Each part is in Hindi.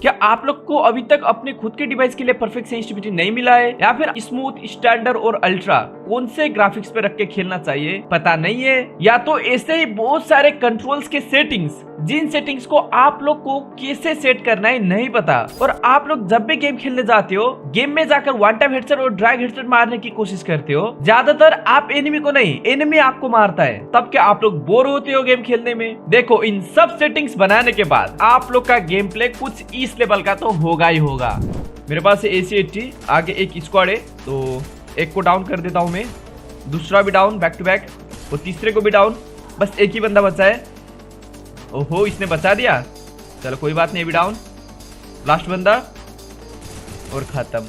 क्या आप लोग को अभी तक अपने खुद के डिवाइस के लिए परफेक्ट सेंसिटिविटी नहीं मिला है, या फिर स्मूथ, स्टैंडर्ड और अल्ट्रा कौन से ग्राफिक्स पे रख के खेलना चाहिए पता नहीं है, या तो ऐसे ही बहुत सारे कंट्रोल्स के सेटिंग्स जिन सेटिंग्स को आप लोग को कैसे सेट करना है नहीं पता, और आप लोग जब भी गेम खेलने जाते हो गेम में जाकर वन टाइम हेडशॉट और ड्रैग हेडशॉट मारने की कोशिश करते हो, ज्यादातर आप एनिमी को नहीं एनिमी आपको मारता है, तब क्या आप लोग बोर होते हो गेम खेलने में। देखो इन सब सेटिंग्स बनाने के बाद आप लोग का गेम प्ले कुछ इस लेवल का तो होगा ही होगा। मेरे पास AC-80, आगे एक स्क्वाड है तो एक को डाउन कर देता हूं मैं, दूसरा भी डाउन बैक टू बैक, और तीसरे को भी डाउन, बस एक ही बंदा बचा है। ओहो इसने बचा दिया, चलो कोई बात नहीं, अभी डाउन, लास्ट बंदा और खत्म।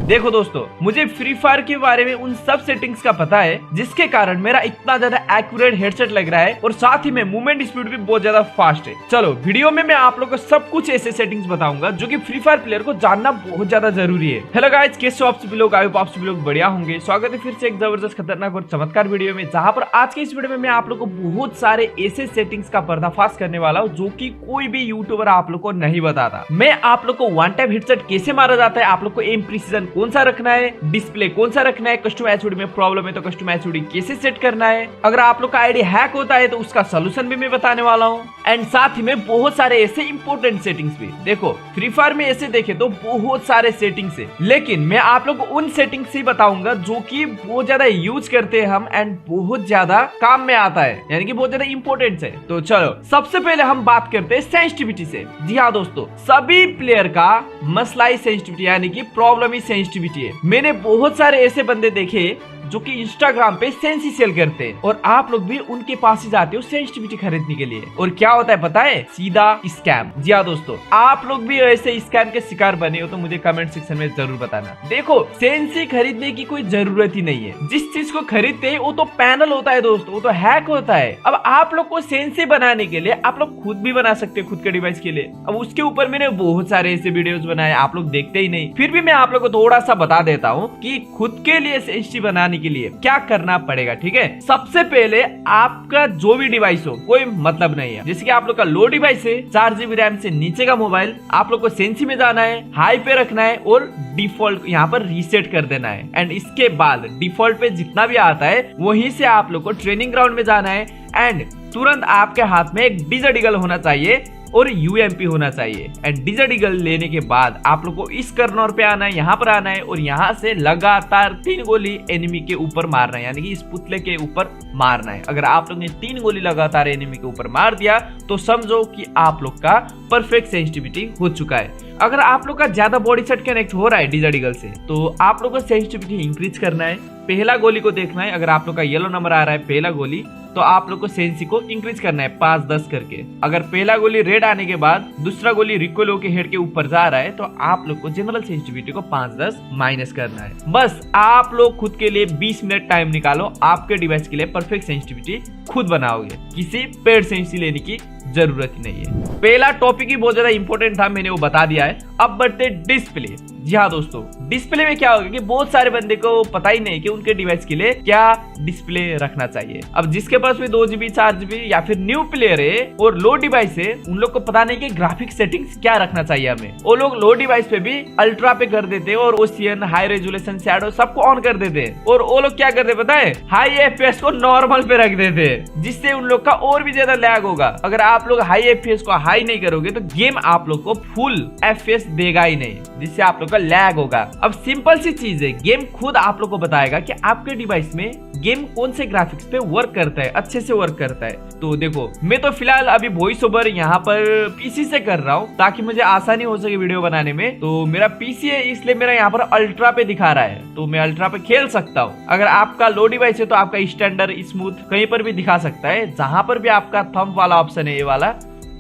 देखो दोस्तों, मुझे फ्री फायर के बारे में उन सब सेटिंग्स का पता है जिसके कारण मेरा इतना ज्यादा एक्यूरेट हेडसेट लग रहा है, और साथ ही में मूवमेंट स्पीड भी बहुत ज्यादा फास्ट है। चलो वीडियो में मैं आप लोगों को सब कुछ ऐसे सेटिंग्स बताऊंगा जो कि फ्री फायर प्लेयर को जानना बहुत ज्यादा जरूरी है। हेलो गाइस, कैसे हो आप सभी लोग? आई होप आप सभी लोग बढ़िया होंगे। स्वागत है फिर से एक जबरदस्त, खतरनाक और चमत्कार वीडियो में, जहां पर आज के इस वीडियो में मैं आप लोग को बहुत सारे ऐसे सेटिंग्स का पर्दाफाश करने वाला हूँ जो की कोई भी यूट्यूबर आप लोग को नहीं बताता। मैं आप लोग को वन टाइम हेडसेट कैसे मारा जाता है, आप लोग को एम प्रिसीजन कौन सा रखना है, डिस्प्ले कौन सा रखना है, कस्टम एचओडी में प्रॉब्लम है तो कस्टम एचओडी कैसे सेट करना है, अगर आप लोग का आईडी हैक होता है तो उसका सोल्यूशन भी मैं बताने वाला हूँ, एंड साथ ही में बहुत सारे ऐसे इंपॉर्टेंट सेटिंग्स भी। देखो फ्री फायर में ऐसे देखे तो बहुत सारे सेटिंग्स है, लेकिन मैं आप लोग को उन सेटिंग्स ही बताऊंगा जो कि बहुत ज्यादा यूज करते हैं हम, एंड बहुत ज्यादा काम में आता है, यानी कि बहुत ज्यादा इंपॉर्टेंट है। तो चलो सबसे पहले हम बात करते हैं सेंसिटिविटी से। जी हाँ दोस्तों, सभी प्लेयर का मसला ही सेंसिटिविटी यानी कि प्रॉब्लम ही सेंसिटिविटी है। मैंने बहुत सारे ऐसे बंदे देखे जो कि इंस्टाग्राम पे सेंसी सेल करते हैं, और आप लोग भी उनके पास ही जाते हो सेंसिटिविटी खरीदने के लिए, और क्या होता है पता है? सीधा स्कैम। जी हाँ दोस्तों, आप लोग भी ऐसे स्कैम के शिकार बने हो तो मुझे कमेंट सेक्शन में जरूर बताना। देखो सेंसी खरीदने की कोई जरूरत ही नहीं है, जिस चीज को खरीदते हैं वो तो पैनल होता है दोस्तों, वो तो हैक होता है। अब आप लोग को सेंसी बनाने के लिए आप लोग खुद भी बना सकते हो खुद के डिवाइस के लिए। अब उसके ऊपर मैंने बहुत सारे ऐसे वीडियोस बनाए, आप लोग देखते ही नहीं, फिर भी मैं आप लोग को थोड़ा सा बता देता हूँ कि खुद के लिए सेंसिटिव बनाने के लिए क्या करना पड़ेगा। ठीक है, सबसे पहले आपका जो भी डिवाइस हो कोई मतलब नहीं है, जैसे कि आप लोग का लो डिवाइस है, 4 GB रैम से नीचे का मोबाइल, आप लोग को सेंसी में जाना है, हाई पे रखना है और डिफॉल्ट यहाँ पर रीसेट कर देना है, एंड इसके बाद डिफॉल्ट पे जितना भी आता है वहीं से आप लोग को ट्रेनिंग ग्राउंड में जाना है, एंड तुरंत आपके हाथ में एक डिजर्ट ईगल होना चाहिए और UMP होना चाहिए, एंड डिजर्ट ईगल लेने के बाद आप लोग को इस कर्नर पे आना है, यहाँ पर आना है, और यहाँ से लगातार 3 गोली एनिमी के ऊपर मारना है, यानी कि इस पुतले के ऊपर मारना है। अगर आप लोग ने 3 गोली लगातार एनिमी के ऊपर मार दिया तो समझो कि आप लोग का परफेक्ट सेंसिटिविटी हो चुका है। अगर आप लोग का ज्यादा बॉडी सेट कनेक्ट हो रहा है डिजर्ट ईगल से तो आप लोग को सेंसिटिविटी इंक्रीज करना है। पहला गोली को देखना है, अगर आप लोग का येलो नंबर आ रहा है पहला गोली तो आप लोग को सेंसी को इंक्रीज करना है 5-10 करके। अगर पहला गोली रेड आने के बाद दूसरा गोली रिकॉइल होके हेड के ऊपर जा रहा है तो आप लोग को जनरल सेंसिटिविटी को 5-10 माइनस करना है। बस आप लोग खुद के लिए 20 मिनट टाइम निकालो, आपके डिवाइस के लिए परफेक्ट सेंसिटिविटी खुद बनाओगे, किसी पेड सेंसी लेने की जरूरत ही नहीं है। पहला टॉपिक ही बहुत ज्यादा इंपॉर्टेंट था, मैंने वो बता दिया है। अब बढ़ते डिस्प्ले। जी हाँ दोस्तों, डिस्प्ले में क्या होगा कि बहुत सारे बंदे को पता ही नहीं कि उनके डिवाइस के लिए क्या डिस्प्ले रखना चाहिए। अब जिसके पास भी 2 GB 4 GB या फिर न्यू प्लेयर है और लो डिवाइस है, उन लोग को पता नहीं कि ग्राफिक सेटिंग्स क्या रखना चाहिए हमें। वो लोग लो डिवाइस पे भी अल्ट्रा पे कर देते हैं और ओसीएन, हाई रेजोल्यूशन, शैडो सबको ऑन कर देते हैं, और वो लोग क्या करते पता है? हाई FPS को नॉर्मल पे रख देते हैं, जिससे उन लोग का और भी ज्यादा लैग होगा। अगर आप लोग हाई FPS को हाई नहीं करोगे तो गेम आप लोग को फुल FPS देगा ही नहीं, जिससे आप लोग लैग होगा। अब सिंपल सी चीज है, गेम खुद आप लोग को बताएगा कि आपके डिवाइस में गेम कौन से ग्राफिक्स पे वर्क करता है, अच्छे से वर्क करता है। तो देखो मैं तो फिलहाल अभी वॉइस ओवर यहाँ पर पीसी से कर रहा हूँ ताकि मुझे आसानी हो सके वीडियो बनाने में। तो मेरा पीसी है इसलिए मेरा यहाँ पर अल्ट्रा पे दिखा रहा है, तो मैं अल्ट्रा पे खेल सकता हूँ। अगर आपका लो डिवाइस है तो आपका स्टैंडर्ड, स्मूथ कहीं पर भी दिखा सकता है। जहां पर भी आपका थंब वाला ऑप्शन है, ये वाला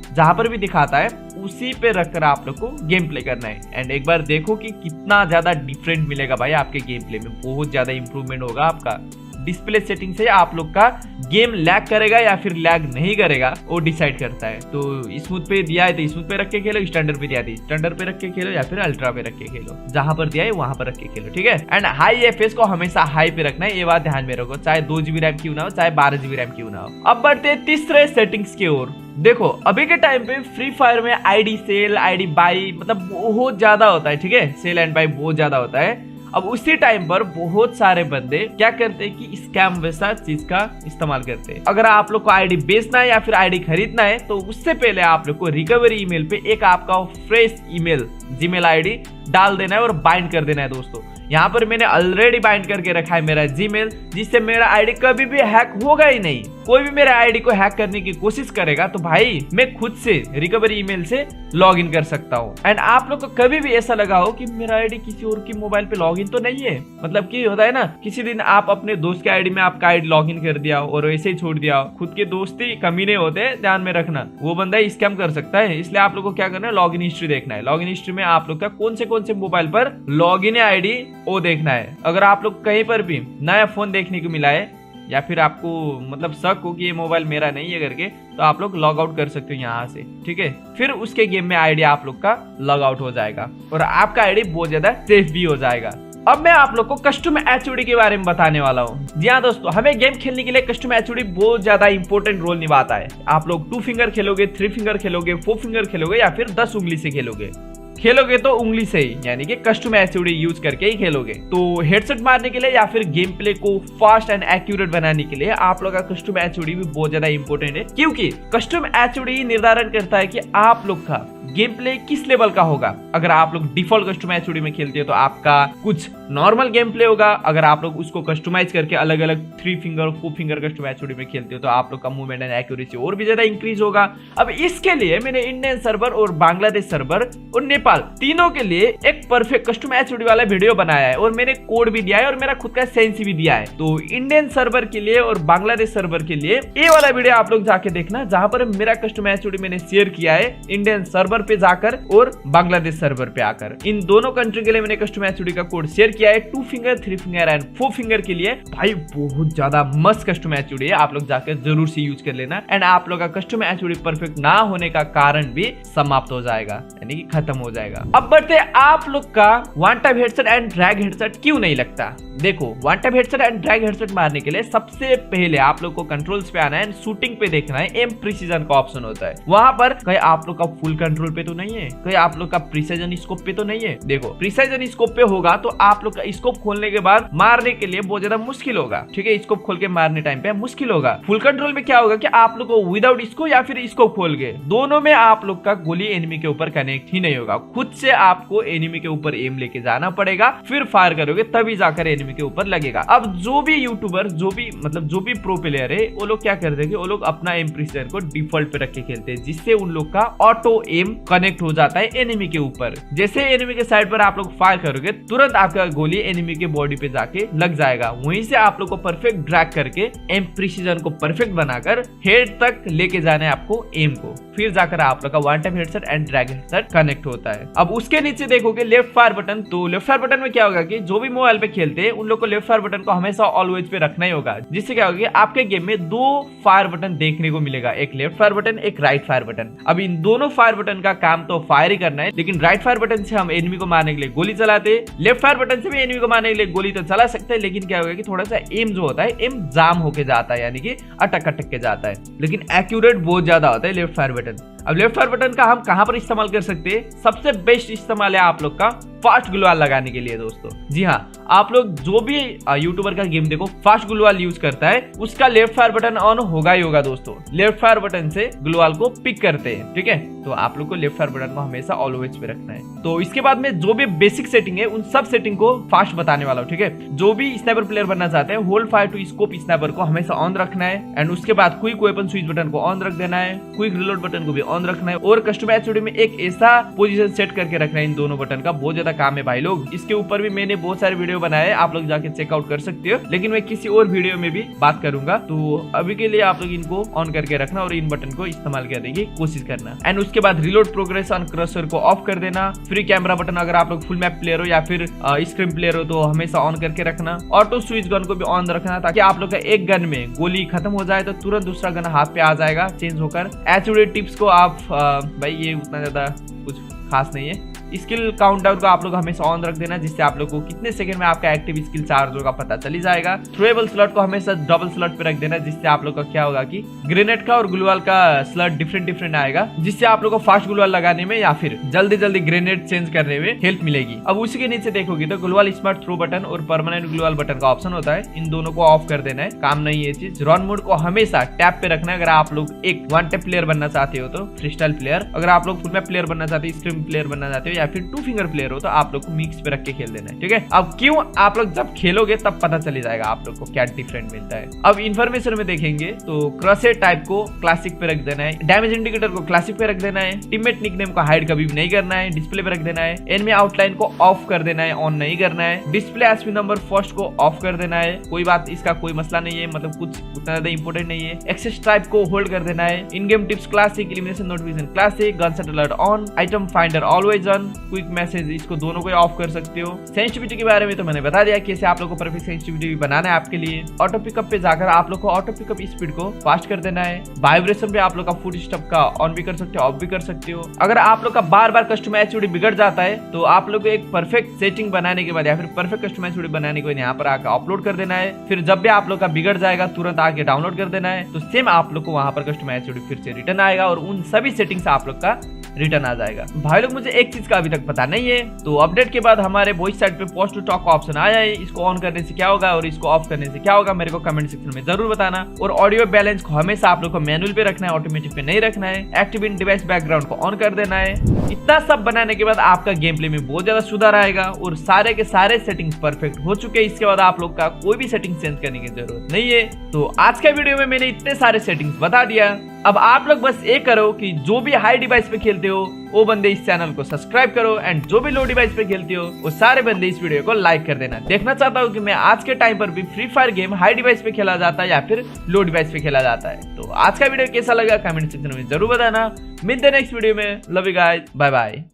जहां पर भी दिखाता है उसी पे रखकर आप लोग को गेम प्ले करना है, एंड एक बार देखो कि कितना ज्यादा डिफरेंट मिलेगा भाई आपके गेम प्ले में, बहुत ज्यादा इंप्रूवमेंट होगा आपका। डिस्प्ले सेटिंग से आप लोग का गेम लैग करेगा या फिर लैग नहीं करेगा वो डिसाइड करता है। तो स्मूथ पे दिया है तो स्मूथ पे रख के खेलो, स्टैंडर्ड पे दिया है स्टैंडर्ड पे रख के खेलो, या फिर अल्ट्रा पे रख के खेलो, जहां पर दिया है वहां पर रख के खेलो, ठीक है। एंड हाई एफएस को हमेशा हाई पे रखना है, ये बात ध्यान में रखो, चाहे 2 GB रैम क्यों ना हो, चाहे 12 GB रैम क्यों ना हो। अब बढ़ते हैं तीसरे सेटिंग्स की ओर। देखो अभी के टाइम पे फ्री फायर में आईडी सेल, आईडी बाई मतलब बहुत ज्यादा होता है, ठीक है, सेल एंड बाई बहुत ज्यादा होता है। अब उसी टाइम पर बहुत सारे बंदे क्या करते हैं कि स्कैम वैसा चीज का इस्तेमाल करते हैं। अगर आप लोग को आईडी बेचना है या फिर आईडी खरीदना है तो उससे पहले आप लोग को रिकवरी ईमेल पे एक आपका फ्रेश ईमेल जीमेल आईडी डाल देना है और बाइंड कर देना है दोस्तों। यहाँ पर मैंने ऑलरेडी बाइंड करके रखा है मेरा जीमेल, जिससे मेरा आईडी कभी भी हैक होगा ही नहीं। कोई भी मेरा आईडी को हैक करने की कोशिश करेगा तो भाई मैं खुद से रिकवरी ईमेल से लॉग इन कर सकता हूँ। एंड आप लोग को कभी भी ऐसा लगा हो कि मेरा आईडी किसी और की मोबाइल पे लॉग इन तो नहीं है, मतलब कि होता है ना किसी दिन आप अपने दोस्त के आईडी में आपका आईडी लॉग इन कर दिया और वैसे ही छोड़ दिया। खुद के दोस्त ही कमीने होते हैं, ध्यान में रखना, वो बंदा स्कैम कर सकता है। इसलिए आप लोग को क्या करना है, लॉग इन हिस्ट्री देखना है। लॉग इन हिस्ट्री में आप लोग का कौन से मोबाइल पर लॉग इन है आईडी वो देखना है। अगर आप लोग कहीं पर भी नया फोन देखने को मिला है या फिर आपको मतलब शक हो कि ये मोबाइल मेरा नहीं है करके, तो आप लोग लॉग आउट कर सकते हो यहाँ से, ठीक है। फिर उसके गेम में आईडी आप लोग का लॉग आउट हो जाएगा और आपका आईडी बहुत ज्यादा सेफ भी हो जाएगा। अब मैं आप लोग को कस्टम एचओडी के बारे में बताने वाला हूँ। जी हाँ दोस्तों, हमें गेम खेलने के लिए कस्टम एचओडी बहुत ज्यादा इंपॉर्टेंट रोल निभाता है। आप लोग 2 फिंगर खेलोगे, 3 फिंगर खेलोगे, 4 फिंगर खेलोगे या फिर 10 उंगली से खेलोगे तो उंगली से ही, यानी कि कस्टम एचओडी यूज करके ही खेलोगे। तो हेडसेट मारने के लिए या फिर गेम प्ले को फास्ट एंड एक्यूरेट बनाने के लिए आप लोग का कस्टम एचओडी भी बहुत ज्यादा इंपॉर्टेंट है, क्योंकि कस्टम एचओडी निर्धारण करता है कि आप लोग का गेम प्ले किस लेवल का होगा। अगर आप लोग डिफॉल्ट कस्टम एचओडी में खेलते हो तो आपका कुछ नॉर्मल गेम प्ले होगा। अगर आप लोग उसको कस्टमाइज करके अलग अलग 3 फिंगर 4 फिंगर कस्टम एचओडी में खेलते हो तो आप लोग का मूवमेंट एंड एक्यूरेसी और भी ज्यादा इंक्रीज होगा। अब इसके लिए मैंने इंडियन सर्वर और बांग्लादेश सर्वर और नेपाल तीनों के लिए एक परफेक्ट कस्टम एचओडी वाला वीडियो बनाया है और मैंने कोड भी दिया है और मेरा खुद का सेंस भी दिया है। तो इंडियन सर्वर के लिए और बांग्लादेश सर्वर के लिए ये वाला वीडियो आप लोग जाके देखना, जहां पर मेरा कस्टम एचओडी मैंने शेयर किया है इंडियन सर्वर पे जाकर और बांग्लादेश सर्वर पे आकर। इन दोनों कंट्री के लिए मैंने कस्टम एचओडी का कोड शेयर किया है। 2 फिंगर, 3 फिंगर एंड 4 फिंगर के लिए भाई बहुत ज्यादा मस्त कस्टम एचओडी है, आप लोग जाकर जरूर से यूज कर लेना। एंड आप लोग का कस्टम एचओडी परफेक्ट ना होने का कारण भी समाप्त हो जाएगा, यानी कि खत्म हो जाएगा। अब बढ़ते आप लोग का one time headset and drag headset क्यों नहीं लगता। देखो one time headset and drag headset मारने के लिए सबसे पहले आप लोग को कंट्रोल्स पे आना है, शूटिंग पे देखना है, एम प्रिसीजन का ऑप्शन होता है। वहां पर कहीं आप लोग का फुल कंट्रोल पे तो नहीं है, कहीं आप लोग का प्रिसीजन स्कोप पे तो नहीं है। देखो प्रिसीजन स्कोप पे होगा तो आप लोग का स्कोप खोलने के बाद मारने के लिए बहुत ज्यादा मुश्किल होगा, ठीक है। स्कोप खोल के मारने टाइम पे मुश्किल होगा। फुल कंट्रोल में क्या होगा कि आप लोग को विदाउट स्कोप या फिर स्कोप खोल के दोनों में आप लोग का गोली एनिमी के ऊपर कनेक्ट ही नहीं होगा। खुद से आपको एनिमी के ऊपर एम लेके जाना पड़ेगा, फिर फायर करोगे तभी जाकर एनिमी के ऊपर लगेगा। अब जो भी यूट्यूबर जो भी प्रो प्लेयर है वो लोग क्या करते हैं कि वो लोग अपना एम प्रिसीजन को डिफॉल्ट पे रख के खेलते हैं, जिससे उन लोग का ऑटो एम कनेक्ट हो जाता है एनिमी के ऊपर। जैसे एनिमी के साइड पर आप लोग फायर करोगे तुरंत आपका गोली एनिमी के बॉडी पे जाके लग जाएगा। वहीं से आप लोग को परफेक्ट ड्रैग करके एम प्रिसीजन को परफेक्ट बनाकर हेड तक लेके जाना है आपको एम को, फिर जाकर आप लोग का one time headset and drag headset connect होता है। अब उसके नीचे देखोगे लेफ्ट फायर बटन, तो लेफ्ट फायर बटन में क्या होगा कि जो भी मोबाइल पे खेलते हैं उन लोग को लेफ्ट फायर बटन को हमेशा ऑलवेज पे रखना ही होगा, जिससे क्या होगा आपके गेम में 2 फायर बटन देखने को मिलेगा, एक लेफ्ट फायर बटन, एक राइट फायर बटन। अब इन दोनों फायर बटन का काम तो फायर ही करना है, लेकिन राइट फायर बटन से हम एनिमी को मारने के लिए गोली चलाते हैं, लेफ्ट फायर बटन से भी एनिमी को मारने के लिए गोली तो चला सकते हैं, लेकिन क्या होगा कि थोड़ा सा एम जो होता है एम जाम होके जाता है, यानी कि अटक के जाता है, लेकिन एक्यूरेट बहुत ज्यादा होता है लेफ्ट फायर बटन। अब लेफ्ट फायर बटन का हम कहां पर इस्तेमाल कर सकते हैं, सबसे बेस्ट इस्तेमाल है आप लोग का फास्ट ग्लूवाल लगाने के लिए दोस्तों। जी हाँ, आप लोग जो भी यूट्यूबर का गेम देखो फास्ट ग्लूवाल यूज करता है उसका लेफ्ट फायर बटन ऑन होगा ही होगा दोस्तों। लेफ्ट फायर बटन से ग्लूवाल को पिक करते हैं, ठीक है। तो आप लोग को लेफ्ट फायर बटन को हमेशा ऑलवेज पे रखना है। तो इसके बाद में जो भी बेसिक सेटिंग है उन सब सेटिंग को फास्ट बताने वाला हूँ, ठीक है। जो भी स्नाइपर प्लेयर बनना चाहते हैं hold fire to scope sniper को हमेशा ऑन रखना है, एंड उसके बाद क्विक वेपन स्विच बटन को ऑन रख देना है, क्विक रिलोड बटन को भी ऑन रखना है, और कस्टम एचओडी में एक ऐसा पोजीशन सेट करके रखना है इन दोनों बटन का। बहुत ज्यादा काम है भाई लोग, इसके ऊपर भी मैंने बहुत सारे वीडियो बनाए, आप लोग जाके चेकआउट कर सकते हो, लेकिन मैं किसी और वीडियो में भी बात करूंगा। तो अभी के लिए आप लोग इनको ऑन करके रखना और इन बटन को इस्तेमाल करने की कोशिश करना। एंड उसके बाद रिलोड प्रोग्रेस ऑन क्रशर को ऑफ कर देना। फ्री कैमरा बटन अगर आप लोग फुल मैप प्लेयर हो या फिर स्क्रीम प्लेयर हो तो हमेशा ऑन करके रखना। ऑटो स्विच गन को भी ऑन रखना, ताकि आप लोग का एक गन में गोली खत्म हो जाए तो तुरंत दूसरा गन हाथ पे आ जाएगा चेंज होकर। एचओडी टिप्स को आप भाई ये उतना ज्यादा कुछ खास नहीं है, स्किल काउंटडाउन को आप लोग हमेशा ऑन रख देना, जिससे आप लोग को कितने सेकंड में आपका एक्टिव स्किल चार्ज होगा पता चली जाएगा। थ्रोएबल स्लॉट को हमेशा डबल स्लॉट पे रख देना, जिससे आप लोग का क्या होगा कि ग्रेनेड का और ग्लूवाल का स्लॉट डिफरेंट आएगा, जिससे आप लोग को फास्ट ग्लूवाल लगाने में या फिर जल्दी ग्रेनेड चेंज करने में हेल्प मिलेगी। अब उसी के नीचे देखोगे तो ग्लूवाल स्मार्ट थ्रो बटन और परमानेंट ग्लूवाल बटन का ऑप्शन होता है, इन दोनों को ऑफ कर देना है, काम नहीं ये चीज। रन मोड को हमेशा टैप पे रखना है अगर आप लोग एक वन टैप प्लेयर बनना चाहते हो तो, फ्री स्टाइल प्लेयर। अगर आप लोग फुल मैप प्लेयर बनना चाहते हो, स्ट्रीम प्लेयर बनना चाहते हो या फिर 2 फिंगर प्लेयर हो तो आप लोग को मिक्स पे रख के खेल देना है, ठीक है। अब क्यों, आप लोग जब खेलोगे तब पता चली जाएगा आप लोग को क्या डिफरेंट मिलता है। अब इन्फॉर्मेशन में देखेंगे तो क्रॉसहेड टाइप को क्लासिक पे रख देना है, डैमेज इंडिकेटर को क्लासिक पे रख देना है, टीममेट निकनेम को हाइड कभी भी नहीं करना है, डिस्प्ले पे रख देना है, एनिमी आउटलाइन को ऑफ कर देना है, ऑन नहीं करना है, डिस्प्ले एसपी नंबर फर्स्ट को ऑफ कर देना है, कोई बात, इसका कोई मसला नहीं है, मतलब कुछ उतना ज्यादा इंपोर्टेंट नहीं है। एक्सेस टाइप को होल्ड कर देना है, इन game tips classic, elimination notification classic, gunshot alert on, item finder always on, quick message, इसको दोनों को ऑफ कर सकते हो। सेंसिटिविटी के बारे में तो मैंने बता दिया कैसे आप लोग को परफेक्ट सेंसिटिविटी बनाना है आपके लिए। ऑटो पिकअप पे जाकर आप लोग को ऑटो पिकअप स्पीड को फास्ट कर देना है। वाइब्रेशन पे आप लोग का फुट स्टेप का ऑन भी कर सकते हो, ऑफ भी कर सकते हो। अगर आप लोग का बार कस्टम एचओडी बिगड़ जाता है तो आप लोग को एक परफेक्ट सेटिंग बनाने के बाद या फिर परफेक्ट कस्टम एचओडी बनाने के बाद यहाँ पर आकर अपलोड कर देना है। फिर जब भी आप लोग का बिगड़ जाएगा तुरंत आके डाउनलोड कर देना है, तो सेम आप लोग को वहां पर कस्टम एचओडी फिर से रिटर्न आएगा और उन सभी सेटिंग्स आप लोग का रिटर्न आ जाएगा। भाई लोग मुझे एक चीज का अभी तक पता नहीं है, तो अपडेट के बाद हमारे वॉइस साइड पे पोस्ट टू टॉक का ऑप्शन आया है, इसको ऑन करने से क्या होगा और इसको ऑफ करने से क्या होगा मेरे को कमेंट सेक्शन में जरूर बताना। और ऑडियो बैलेंस को हमेशा आप लोग को मैनुअल पे रखना है, ऑटोमेटिक पे नहीं रखना है। एक्टिव इन डिवाइस बैकग्राउंड को ऑन कर देना है। इतना सब बनाने के बाद आपका गेम प्ले में बहुत ज्यादा सुधार आएगा और सारे के सारे सेटिंग्स परफेक्ट हो चुके हैं। इसके बाद आप लोग का कोई भी सेटिंग चेंज करने की जरूरत नहीं है। तो आज के वीडियो में मैंने इतने सारे सेटिंग्स बता दिया। अब आप लोग बस ये करो कि जो भी हाई डिवाइस पे खेलते हो वो बंदे इस चैनल को सब्सक्राइब करो, एंड जो भी लो डिवाइस पे खेलते हो वो सारे बंदे इस वीडियो को लाइक कर देना। देखना चाहता हूँ कि मैं आज के टाइम पर भी free fire game high device पे खेला जाता है या फिर लो डिवाइस पे खेला जाता है। तो आज का वीडियो कैसा लगा कमेंट सेक्शन में जरूर बताना। मिलते हैं नेक्स्ट वीडियो में। Love you guys, bye bye.